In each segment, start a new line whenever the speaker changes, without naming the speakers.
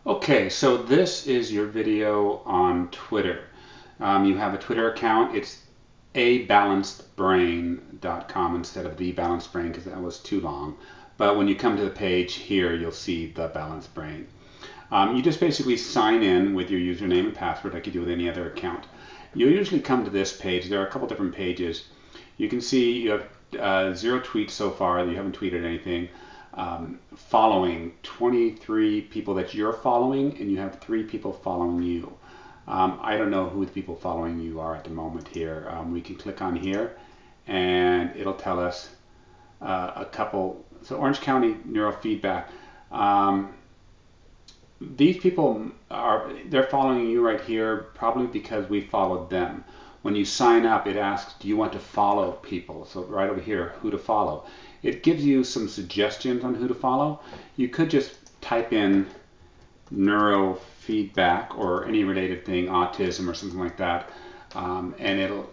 Okay, so this is your video on Twitter. You have a Twitter account. It's abalancedbrain.com instead of the balanced brain because that was too long. But when you come to the page here, you'll see the balanced brain. You just basically sign in with your username and password like you do with any other account. You'll usually come to this page. There are a couple different pages. You can see you have 0 tweets so far. You haven't tweeted anything. Following 23 people that you're following, and you have 3 people following you. I don't know who the people following you are at the moment here. We can click on here and it'll tell us a couple. So Orange County Neurofeedback. These people they're following you right here probably because we followed them. When you sign up, it asks, do you want to follow people? So right over here, who to follow. It gives you some suggestions on who to follow. You could just type in neurofeedback or any related thing, autism or something like that, and it'll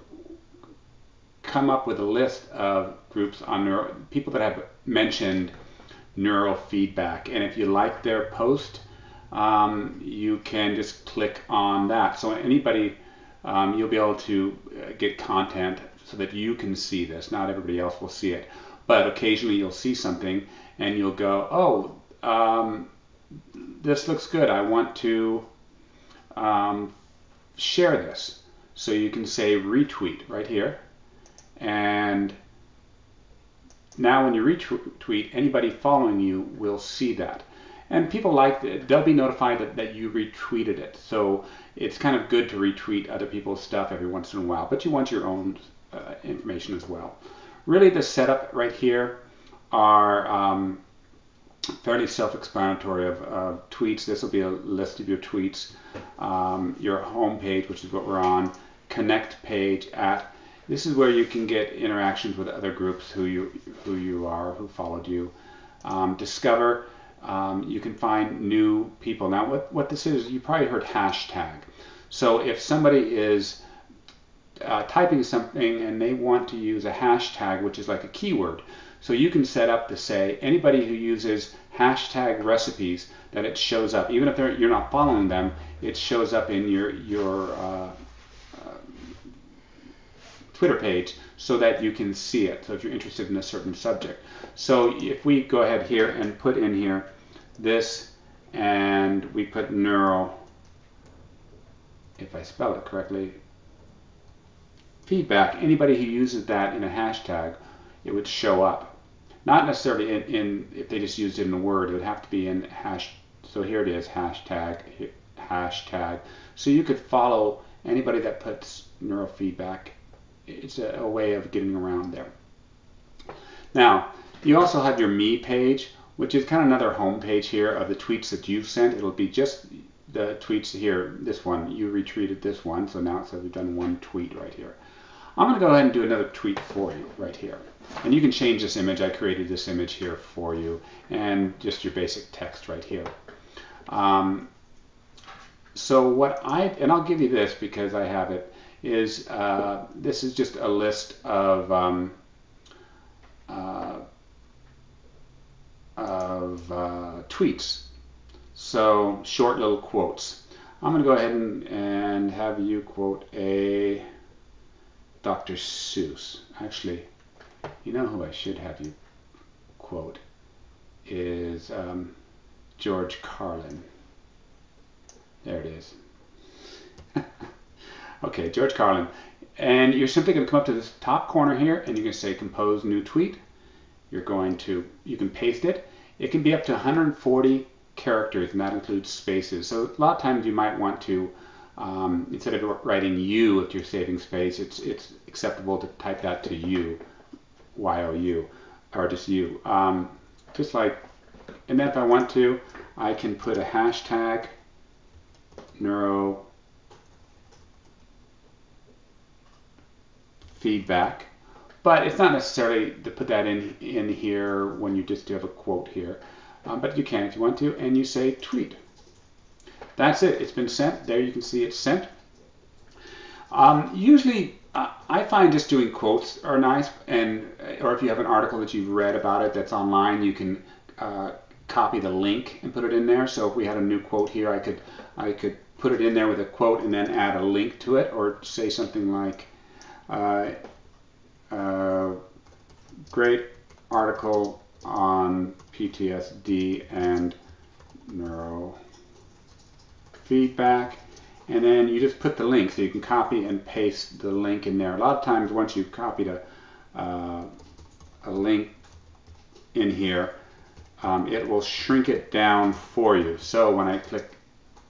come up with a list of groups on people that have mentioned neurofeedback. And if you like their post, you can just click on that. So anybody, you'll be able to get content so that you can see this. Not everybody else will see it. But occasionally you'll see something and you'll go, oh, this looks good. I want to share this. So you can say retweet right here. And now when you retweet, anybody following you will see that. And people like it. They'll be notified that you retweeted it. So it's kind of good to retweet other people's stuff every once in a while, but you want your own information as well. Really, the setup right here are fairly self-explanatory of tweets. This will be a list of your tweets, your home page, which is what we're on, connect page at. This is where you can get interactions with other groups who you are, who followed you. Discover. You can find new people. Now, what this is, you probably heard hashtag. So if somebody is typing something and they want to use a hashtag, which is like a keyword, so you can set up to say anybody who uses hashtag recipes, that it shows up. Even if you're not following them, it shows up in your Twitter page so that you can see it. So if you're interested in a certain subject. So if we go ahead here and put in here this, and we put neuro, if I spell it correctly, feedback, anybody who uses that in a hashtag, it would show up. Not necessarily in if they just used it in a word, it would have to be in hash. So here it is, hashtag, hashtag. So you could follow anybody that puts neurofeedback. It's a way of getting around there. Now, you also have your me page, which is kind of another home page here of the tweets that you've sent. It'll be just the tweets here. This one, you retweeted this one, so now it says we've done one tweet right here. I'm going to go ahead and do another tweet for you right here. And you can change this image. I created this image here for you, and just your basic text right here. So what and I'll give you this because I have it, is this is just a list of tweets. So short little quotes. I'm going to go ahead and have you quote a Dr. Seuss. Actually, you know who I should have you quote is George Carlin. There it is. Okay, George Carlin. And you're simply going to come up to this top corner here and you're going to say compose new tweet. You can paste it. It can be up to 140 characters, and that includes spaces. So a lot of times you might want to, instead of writing you if you're saving space, it's acceptable to type that to you, Y-O-U, or just you. Just like, and then if I want to, I can put a hashtag neuro feedback, but it's not necessarily to put that in here when you just have a quote here, but you can if you want to, and you say tweet. That's it. It's been sent. There you can see it's sent. Usually I find just doing quotes are nice, or if you have an article that you've read about it that's online, you can copy the link and put it in there. So if we had a new quote here, I could put it in there with a quote and then add a link to it, or say something like, great article on PTSD and neurofeedback. And then you just put the link, so you can copy and paste the link in there. A lot of times once you've copied a link in here, it will shrink it down for you. So when I click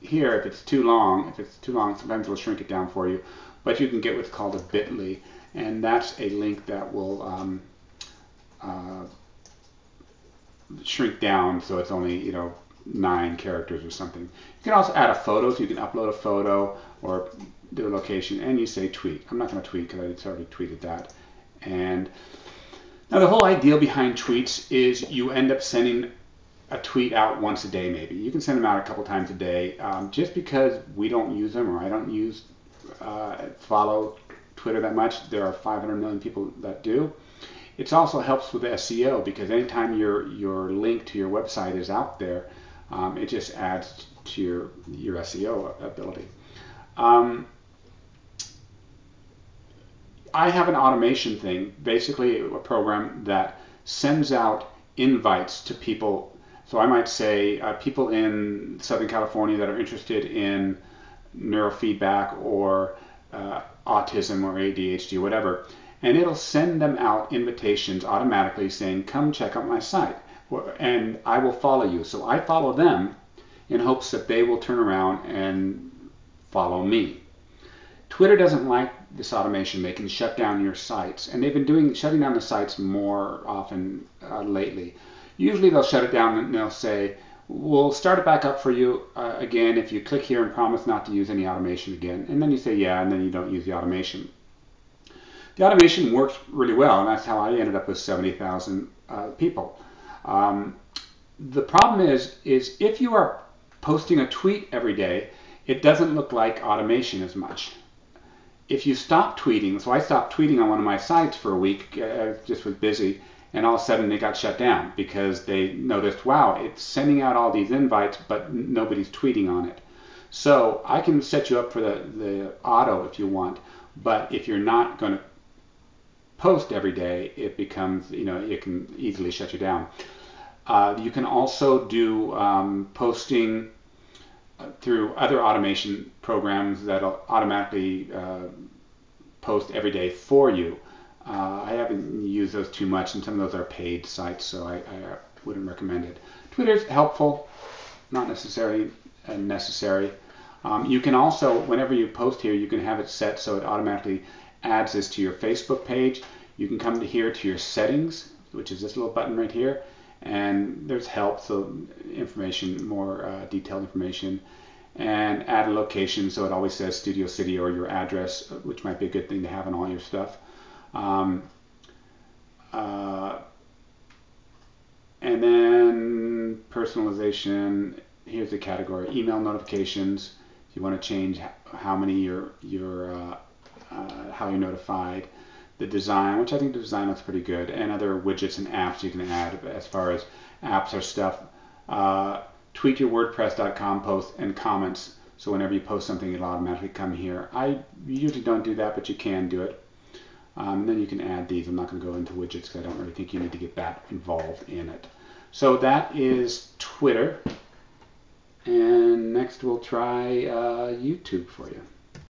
here, if it's too long, sometimes it will shrink it down for you. But you can get what's called a bit.ly, and that's a link that will shrink down so it's only 9 characters or something. You can also add a photo, so you can upload a photo or do a location, and you say tweet. I'm not going to tweet because I already tweeted that. And now the whole idea behind tweets is you end up sending a tweet out once a day maybe. You can send them out a couple times a day. Just because we don't use them, or I don't follow Twitter that much, there are 500 million people that do. It also helps with SEO, because anytime your link to your website is out there, it just adds to your SEO ability. I have an automation thing, basically a program that sends out invites to people. So I might say people in Southern California that are interested in neurofeedback or autism or ADHD or whatever, and it'll send them out invitations automatically saying, come check out my site, and I will follow you. So I follow them in hopes that they will turn around and follow me. Twitter doesn't like this automation. They can shut down your sites, and they've been shutting down the sites more often lately. Usually they'll shut it down and they'll say, we'll start it back up for you again if you click here and promise not to use any automation again. And then you say yeah, and then you don't use the automation. The automation works really well, and that's how I ended up with 70,000 people. The problem is if you are posting a tweet every day, it doesn't look like automation as much. If you stop tweeting, so I stopped tweeting on one of my sites for a week, I just was busy, and all of a sudden it got shut down because they noticed, wow, it's sending out all these invites, but nobody's tweeting on it. So I can set you up for the auto if you want, but if you're not going to post every day, it becomes, it can easily shut you down. You can also do posting through other automation programs that'll automatically post every day for you. I haven't used those too much, and some of those are paid sites, so I wouldn't recommend it. Twitter's helpful, not necessarily necessary. You can also, whenever you post here, you can have it set so it automatically adds this to your Facebook page. You can come to here to your settings, which is this little button right here, and there's help, so information, more detailed information, and add a location, so it always says Studio City or your address, which might be a good thing to have on all your stuff. And then personalization, here's the category, email notifications, if you want to change how many how you're notified. The design, which I think the design looks pretty good, and other widgets and apps you can add as far as apps or stuff. Tweak your WordPress.com posts and comments, so whenever you post something, it'll automatically come here. I usually don't do that, but you can do it. Then you can add these. I'm not going to go into widgets because I don't really think you need to get that involved in it. So that is Twitter. And next we'll try YouTube for you.